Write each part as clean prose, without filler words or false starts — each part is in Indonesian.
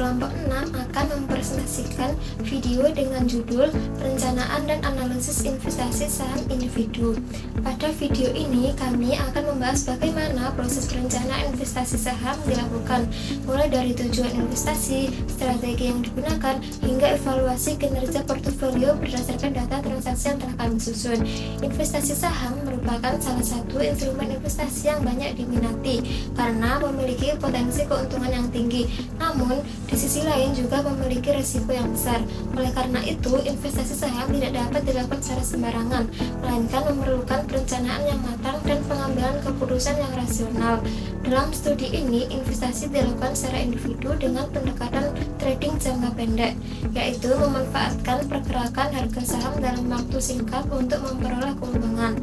kelompok 6 akan mempresentasikan video dengan judul Perencanaan dan Analisis Investasi Saham Individu. Pada video ini kami akan membahas bagaimana proses perencanaan investasi saham dilakukan, mulai dari tujuan investasi, strategi yang digunakan, hingga evaluasi kinerja portofolio berdasarkan data transaksi yang telah kami susun. Investasi saham merupakan salah satu instrumen investasi yang banyak diminati karena memiliki potensi keuntungan yang tinggi, namun di sisi lain juga memiliki risiko yang besar. Oleh karena itu, investasi saham tidak dapat dilakukan secara sembarangan, melainkan memerlukan perencanaan yang matang dan pengambilan keputusan yang rasional. Dalam studi ini, investasi dilakukan secara individu dengan pendekatan trading jangka pendek, yaitu memanfaatkan pergerakan harga saham dalam waktu singkat untuk memperoleh keuntungan.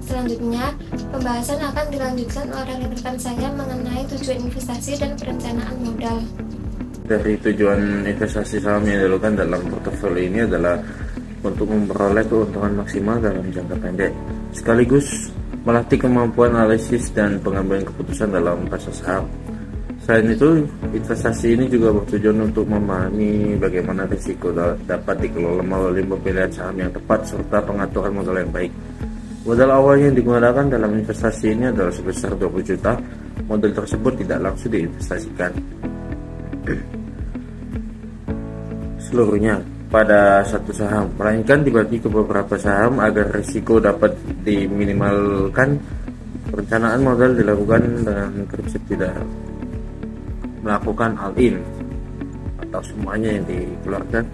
Selanjutnya, pembahasan akan dilanjutkan oleh rekan saya mengenai tujuan investasi dan perencanaan modal. Dari tujuan investasi saham yang dilakukan dalam portofolio ini adalah untuk memperoleh keuntungan maksimal dalam jangka pendek, sekaligus melatih kemampuan analisis dan pengambilan keputusan dalam pasar saham. Selain itu, investasi ini juga bertujuan untuk memahami bagaimana risiko dapat dikelola melalui pemilihan saham yang tepat serta pengaturan modal yang baik. Modal awal yang digunakan dalam investasi ini adalah sebesar 20 juta. Modal tersebut tidak langsung diinvestasikan seluruhnya pada satu saham, melainkan dibagi ke beberapa saham agar risiko dapat diminimalkan. Perencanaan modal dilakukan dengan prinsip tidak melakukan all-in atau semuanya yang dikeluarkan,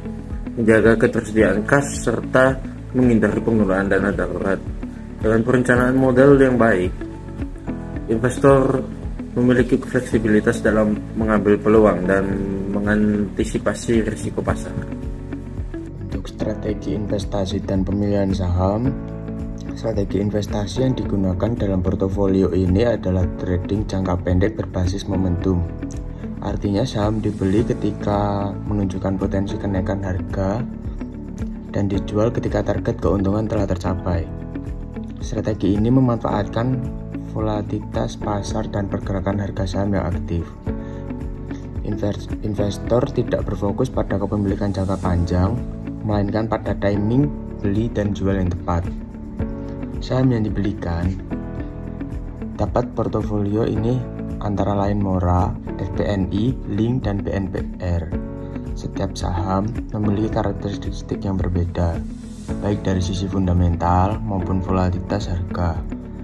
menjaga ketersediaan kas, serta menghindari penggunaan dana darurat. Dengan perencanaan modal yang baik, investor memiliki fleksibilitas dalam mengambil peluang dan mengantisipasi risiko pasar. Untuk strategi investasi dan pemilihan saham, strategi investasi yang digunakan dalam portofolio ini adalah trading jangka pendek berbasis momentum. Artinya saham dibeli ketika menunjukkan potensi kenaikan harga dan dijual ketika target keuntungan telah tercapai. Strategi ini memanfaatkan volatilitas pasar dan pergerakan harga saham yang aktif. Investor tidak berfokus pada kepemilikan jangka panjang, melainkan pada timing beli dan jual yang tepat. Saham yang dibelikan dapat portofolio ini antara lain Mora, FPNI, Link, dan BNPR. Setiap saham memiliki karakteristik yang berbeda, baik dari sisi fundamental maupun volatilitas harga.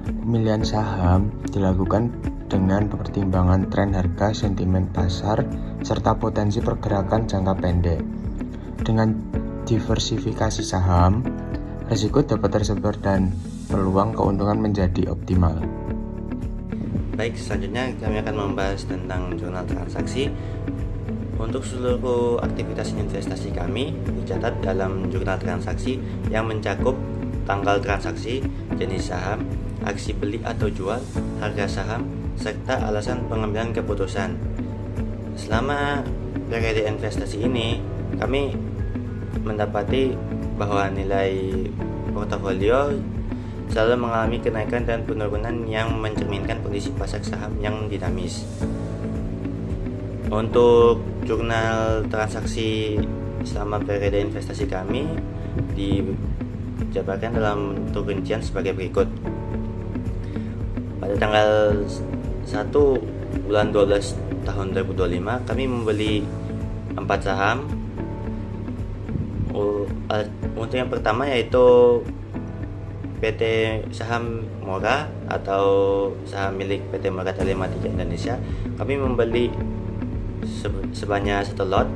Pemilihan saham dilakukan dengan pertimbangan tren harga, sentimen pasar, serta potensi pergerakan jangka pendek. Dengan diversifikasi saham, risiko dapat tersebar dan peluang keuntungan menjadi optimal. Baik, selanjutnya kami akan membahas tentang jurnal transaksi. Untuk seluruh aktivitas investasi kami dicatat dalam jurnal transaksi yang mencakup tanggal transaksi, jenis saham, aksi beli atau jual, harga saham, serta alasan pengambilan keputusan. Selama periode investasi ini, kami mendapati bahwa nilai portofolio selalu mengalami kenaikan dan penurunan yang mencerminkan kondisi pasar saham yang dinamis. Untuk jurnal transaksi selama periode investasi kami dijabarkan dalam rincian sebagai berikut. Pada tanggal 1 bulan 12 tahun 2025 kami membeli 4 saham. Untuk yang pertama yaitu PT Saham Mora atau saham milik PT Mora Telematika Indonesia. Kami membeli sebanyak 1 lot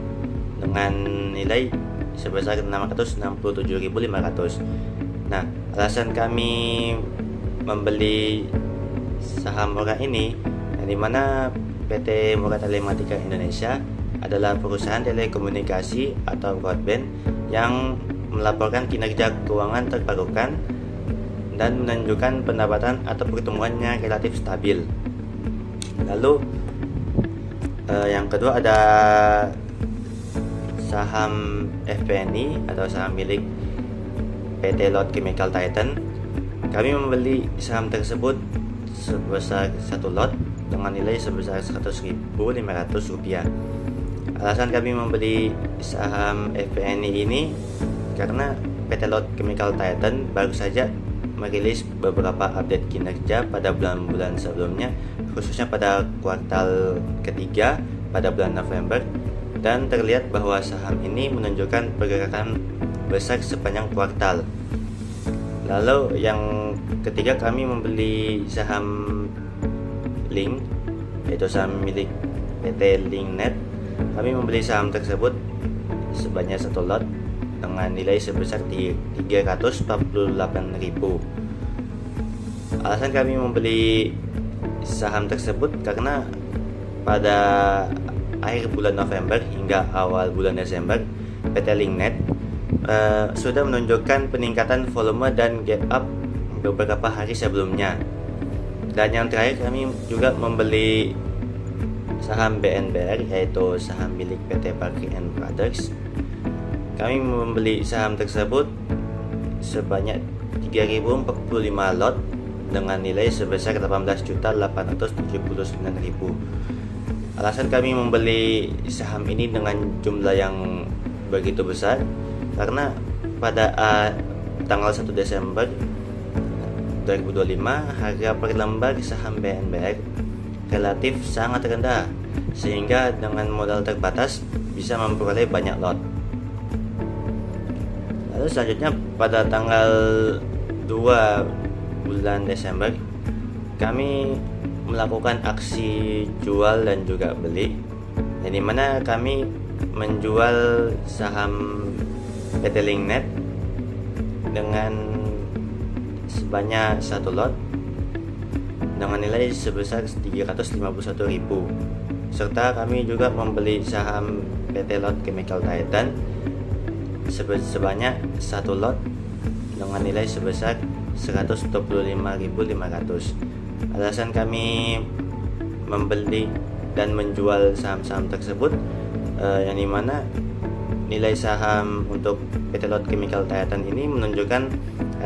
dengan nilai sebesar 667.500. Nah, alasan kami membeli saham Mora ini, yang dimana PT Mora Telematika Indonesia adalah perusahaan telekomunikasi atau broadband yang melaporkan kinerja keuangan terbarukan dan menunjukkan pendapatan atau pertumbuhannya relatif stabil. Lalu yang kedua ada saham FPNI atau saham milik PT Lotte Chemical Titan. Kami membeli saham tersebut sebesar 1 lot dengan nilai sebesar Rp100.500. Alasan kami membeli saham FPNI ini karena PT Lot Chemical Titan baru saja merilis beberapa update kinerja pada bulan-bulan sebelumnya, khususnya pada kuartal ketiga pada bulan November, dan terlihat bahwa saham ini menunjukkan pergerakan besar sepanjang kuartal. Lalu yang ketiga, kami membeli saham Link, yaitu saham milik PT Linknet. Kami membeli saham tersebut sebanyak 1 lot dengan nilai sebesar 348.000. Alasan kami membeli saham tersebut karena pada akhir bulan November hingga awal bulan Desember, PT Linknet sudah menunjukkan peningkatan volume dan gap up beberapa hari sebelumnya. Dan yang terakhir, kami juga membeli saham BNBR, yaitu saham milik PT Parkir & Brothers. Kami membeli saham tersebut sebanyak 3.045 lot dengan nilai sebesar 18.879.000. Alasan kami membeli saham ini dengan jumlah yang begitu besar karena pada tanggal 1 Desember 2025 harga per lembar saham BNBR relatif sangat rendah, sehingga dengan modal terbatas bisa memperoleh banyak lot. Lalu selanjutnya pada tanggal 2 bulan Desember kami melakukan aksi jual dan juga beli, yang dimana kami menjual saham PT Linknet dengan sebanyak 1 lot dengan nilai sebesar 351.000, serta kami juga membeli saham PT Lot Chemical Titan sebanyak 1 lot dengan nilai sebesar 125.500. Alasan kami membeli dan menjual saham-saham tersebut yang dimana nilai saham untuk PT Lot Chemical Titan ini menunjukkan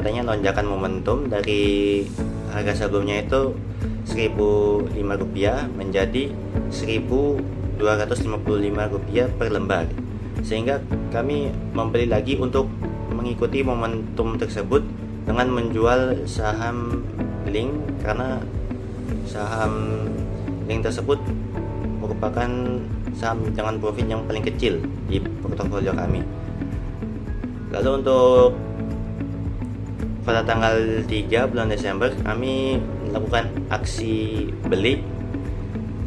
adanya lonjakan momentum dari harga sebelumnya itu Rp1.005 menjadi Rp1.255 per lembar, sehingga kami membeli lagi untuk mengikuti momentum tersebut dengan menjual saham Link, karena saham Link tersebut merupakan saham dengan profit yang paling kecil di portofolio kami. Lalu untuk pada tanggal 3 bulan Desember kami melakukan aksi beli,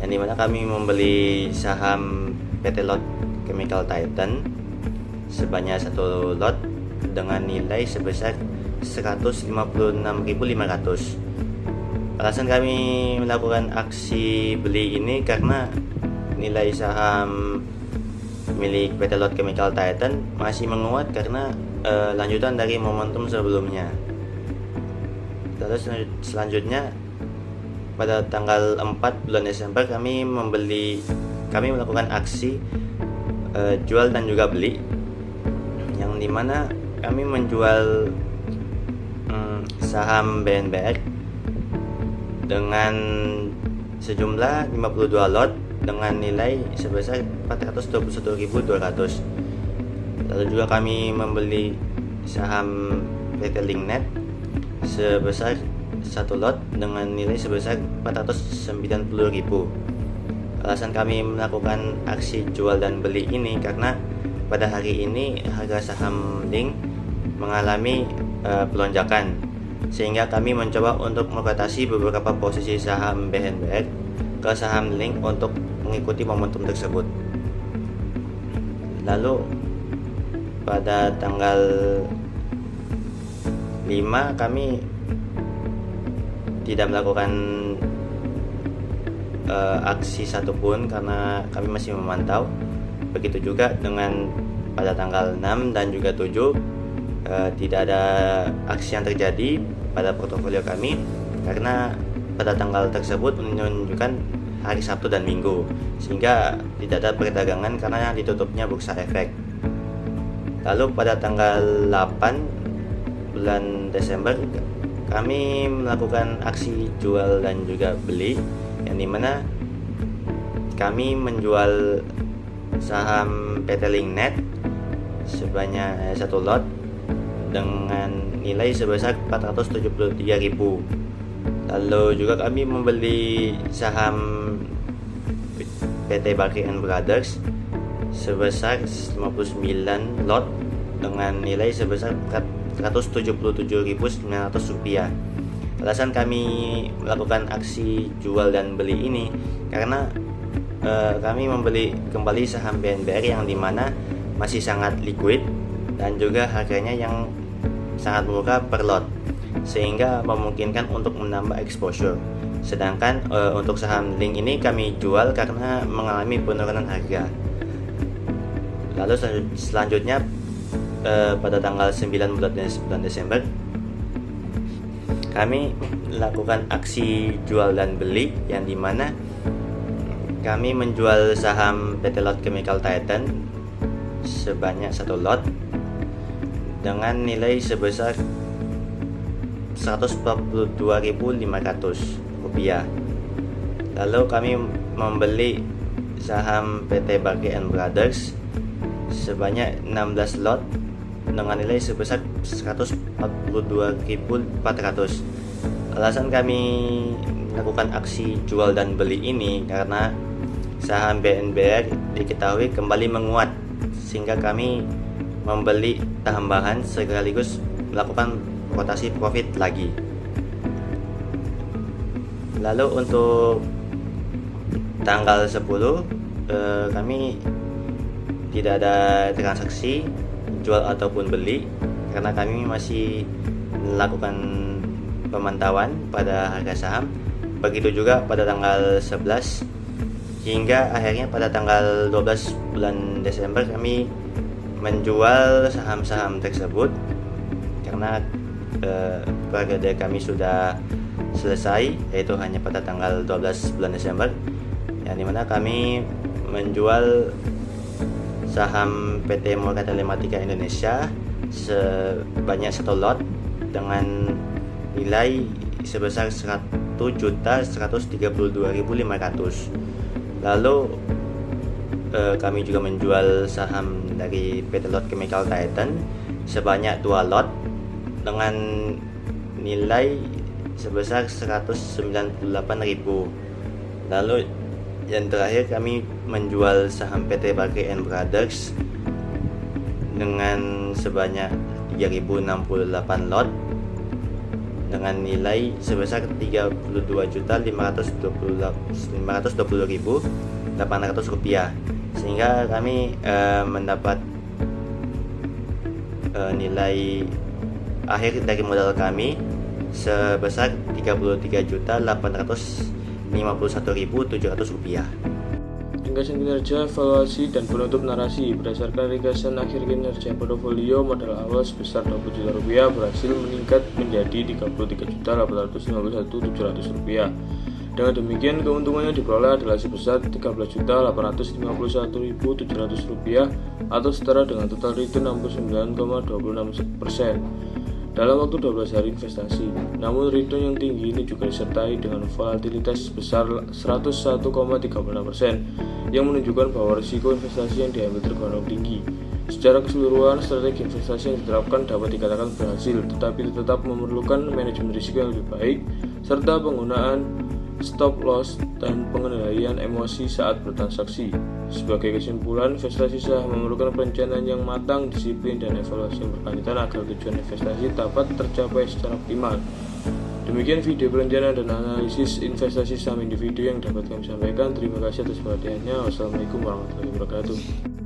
yang dimana kami membeli saham PT Lot Chemical Titan sebanyak 1 lot dengan nilai sebesar 156.500. Alasan kami melakukan aksi beli ini karena nilai saham milik PT Lot Chemical Titan masih menguat karena lanjutan dari momentum sebelumnya. Lalu selanjutnya pada tanggal 4 bulan Desember kami melakukan aksi jual dan juga beli, yang dimana kami menjual saham BNBR dengan sejumlah 52 lot dengan nilai sebesar 421.200. Lalu juga kami membeli saham PT Linknet sebesar 1 lot dengan nilai sebesar 490.000. Alasan kami melakukan aksi jual dan beli ini karena pada hari ini harga saham Link mengalami pelonjakan, sehingga kami mencoba untuk merotasi beberapa posisi saham BNBR ke saham Link untuk mengikuti momentum tersebut. Lalu pada tanggal 5 kami tidak melakukan aksi satupun karena kami masih memantau. Begitu juga dengan pada tanggal 6 dan juga 7 tidak ada aksi yang terjadi pada portofolio kami karena pada tanggal tersebut menunjukkan hari Sabtu dan Minggu, sehingga tidak ada perdagangan karena ditutupnya bursa efek. Lalu pada tanggal 8 bulan Desember kami melakukan aksi jual dan juga beli, yang dimana kami menjual saham PT Linknet sebanyak 1 lot dengan nilai sebesar 473.000. Lalu juga kami membeli saham PT Barkey & Brothers sebesar 59 lot dengan nilai sebesar 477.900 rupiah. Alasan kami melakukan aksi jual dan beli ini karena kami membeli kembali saham BNBR yang dimana masih sangat liquid dan juga harganya yang sangat murah per lot, sehingga memungkinkan untuk menambah exposure. Sedangkan untuk saham Link ini kami jual karena mengalami penurunan harga. Lalu selanjutnya pada tanggal 9 bulan Desember kami melakukan aksi jual dan beli yang dimana kami menjual saham PT Lot Chemical Titan sebanyak 1 lot dengan nilai sebesar 142.500 rupiah. Lalu kami membeli saham PT Barkey & Brothers sebanyak 16 lot dengan nilai sebesar 142.400. Alasan kami melakukan aksi jual dan beli ini karena saham BNBR diketahui kembali menguat, sehingga kami membeli tambahan sekaligus melakukan rotasi profit lagi. Lalu untuk tanggal 10 kami tidak ada transaksi jual ataupun beli karena kami masih melakukan pemantauan pada harga saham. Begitu juga pada tanggal 11 hingga akhirnya pada tanggal 12 bulan Desember kami menjual saham-saham tersebut karena periode kami sudah selesai, yaitu hanya pada tanggal 12 bulan Desember, yang dimana kami menjual saham PT Morgan Telematika Indonesia sebanyak 1 lot dengan nilai sebesar 100.132.500. Lalu kami juga menjual saham dari PT Lot Chemical Titan sebanyak 2 lot dengan nilai sebesar 198.000. Lalu yang terakhir kami menjual saham PT Barkey & Brothers dengan sebanyak 3.068 lot dengan nilai sebesar 32.520.800 rupiah, sehingga kami mendapat nilai akhir dari modal kami sebesar 33.851.700 rupiah. Ringkasan kinerja, evaluasi, dan penutup narasi. Berdasarkan ringkasan akhir kinerja portofolio, modal awal sebesar 20 juta rupiah berhasil meningkat menjadi 33.851.700 rupiah. Dengan demikian, keuntungannya diperoleh adalah sebesar 13.851.700 rupiah atau setara dengan total return 69,26% dalam waktu 12 hari investasi. Namun return yang tinggi ini juga disertai dengan volatilitas sebesar 101,36% yang menunjukkan bahwa risiko investasi yang diambil tergolong tinggi. Secara keseluruhan, strategi investasi yang diterapkan dapat dikatakan berhasil, tetapi tetap memerlukan manajemen risiko yang lebih baik serta penggunaan stop loss dan pengendalian emosi saat bertransaksi. Sebagai kesimpulan, investasi saham memerlukan perencanaan yang matang, disiplin, dan evaluasi yang berkelanjutan agar tujuan investasi dapat tercapai secara optimal. Demikian video perencanaan dan analisis investasi saham individu yang dapat kami sampaikan. Terima kasih atas perhatiannya. Wassalamualaikum warahmatullahi wabarakatuh.